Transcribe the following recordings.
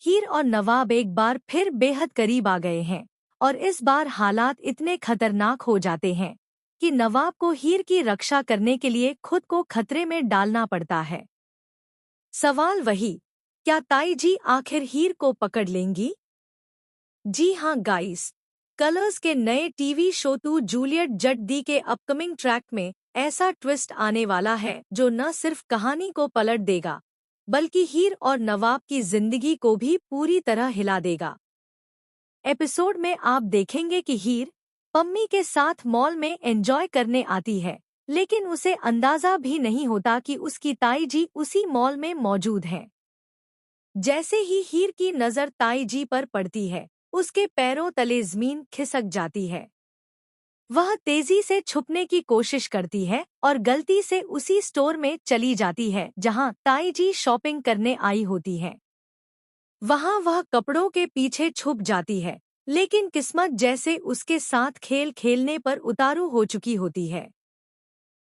हीर और नवाब एक बार फिर बेहद करीब आ गए हैं और इस बार हालात इतने खतरनाक हो जाते हैं कि नवाब को हीर की रक्षा करने के लिए खुद को खतरे में डालना पड़ता है। सवाल वही, क्या ताई जी आखिर हीर को पकड़ लेंगी? जी हाँ गाइस, कलर्स के नए टीवी शो तू जूलियट जट दी के अपकमिंग ट्रैक में ऐसा ट्विस्ट आने वाला है जो न सिर्फ कहानी को पलट देगा बल्कि हीर और नवाब की जिंदगी को भी पूरी तरह हिला देगा। एपिसोड में आप देखेंगे कि हीर पम्मी के साथ मॉल में एंजॉय करने आती है, लेकिन उसे अंदाजा भी नहीं होता कि उसकी ताई जी उसी मॉल में मौजूद हैं। जैसे ही हीर की नज़र ताई जी पर पड़ती है, उसके पैरों तले ज़मीन खिसक जाती है। वह तेजी से छुपने की कोशिश करती है और गलती से उसी स्टोर में चली जाती है जहां ताई जी शॉपिंग करने आई होती है। वहां वह कपड़ों के पीछे छुप जाती है, लेकिन किस्मत जैसे उसके साथ खेल खेलने पर उतारू हो चुकी होती है।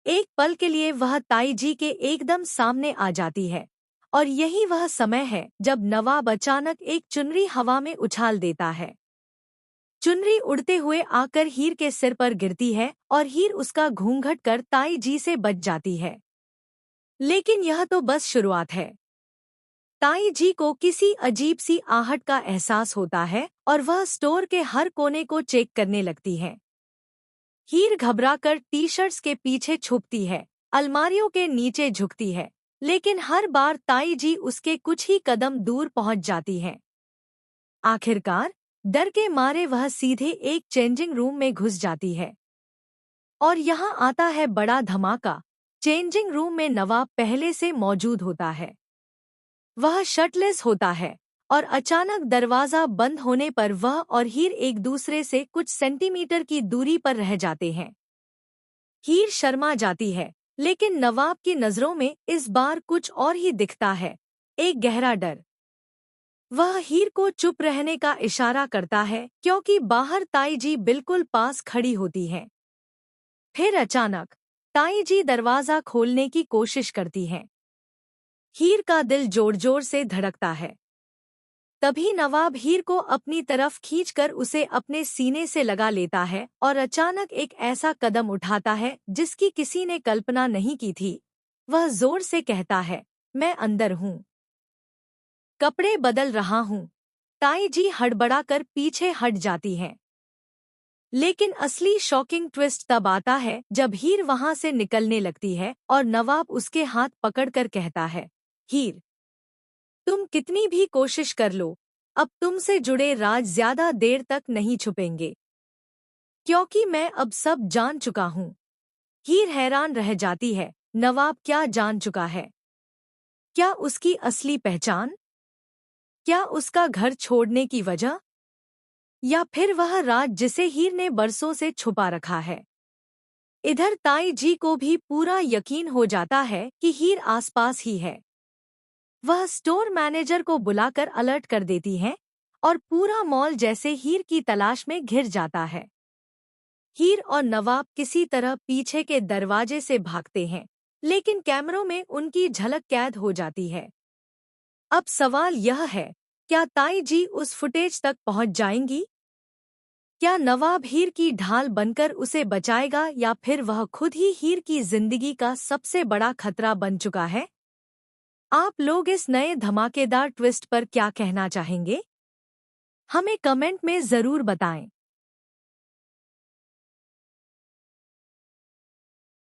एक पल के लिए वह ताई जी के एकदम सामने आ जाती है और यही वह समय है जब नवाब अचानक एक चुनरी हवा में उछाल देता है। चुनरी उड़ते हुए आकर हीर के सिर पर गिरती है और हीर उसका घूंघट कर ताई जी से बच जाती है। लेकिन यह तो बस शुरुआत है। ताई जी को किसी अजीब सी आहट का एहसास होता है और वह स्टोर के हर कोने को चेक करने लगती है। हीर घबराकर टी शर्ट्स के पीछे छुपती है, अलमारियों के नीचे झुकती है, लेकिन हर बार ताई जी उसके कुछ ही कदम दूर पहुंच जाती है। आखिरकार डर के मारे वह सीधे एक चेंजिंग रूम में घुस जाती है। और यहाँ आता है बड़ा धमाका। चेंजिंग रूम में नवाब पहले से मौजूद होता है। वह शर्टलेस होता है और अचानक दरवाज़ा बंद होने पर वह और हीर एक दूसरे से कुछ सेंटीमीटर की दूरी पर रह जाते हैं। हीर शर्मा जाती है, लेकिन नवाब की नज़रों में इस बार कुछ और ही दिखता है, एक गहरा डर। वह हीर को चुप रहने का इशारा करता है क्योंकि बाहर ताई जी बिल्कुल पास खड़ी होती हैं। फिर अचानक ताई जी दरवाज़ा खोलने की कोशिश करती हैं। हीर का दिल जोर जोर से धड़कता है। तभी नवाब हीर को अपनी तरफ खींचकर उसे अपने सीने से लगा लेता है और अचानक एक ऐसा कदम उठाता है जिसकी किसी ने कल्पना नहीं की थी। वह जोर से कहता है, मैं अंदर हूँ, कपड़े बदल रहा हूँ। ताई जी हड़बड़ाकर पीछे हट जाती हैं। लेकिन असली शॉकिंग ट्विस्ट तब आता है जब हीर वहां से निकलने लगती है और नवाब उसके हाथ पकड़कर कहता है, हीर, तुम कितनी भी कोशिश कर लो, अब तुमसे जुड़े राज ज्यादा देर तक नहीं छुपेंगे, क्योंकि मैं अब सब जान चुका हूँ। हीर हैरान रह जाती है, नवाब क्या जान चुका है? क्या उसकी असली पहचान? क्या उसका घर छोड़ने की वजह? या फिर वह राज जिसे हीर ने बरसों से छुपा रखा है? इधर ताई जी को भी पूरा यकीन हो जाता है कि हीर आसपास ही है। वह स्टोर मैनेजर को बुलाकर अलर्ट कर देती हैं और पूरा मॉल जैसे हीर की तलाश में घिर जाता है। हीर और नवाब किसी तरह पीछे के दरवाजे से भागते हैं, लेकिन कैमरों में उनकी झलक कैद हो जाती है। अब सवाल यह है, क्या ताई जी उस फुटेज तक पहुंच जाएंगी? क्या नवाब हीर की ढाल बनकर उसे बचाएगा या फिर वह खुद ही हीर की जिंदगी का सबसे बड़ा खतरा बन चुका है? आप लोग इस नए धमाकेदार ट्विस्ट पर क्या कहना चाहेंगे? हमें कमेंट में ज़रूर बताएं।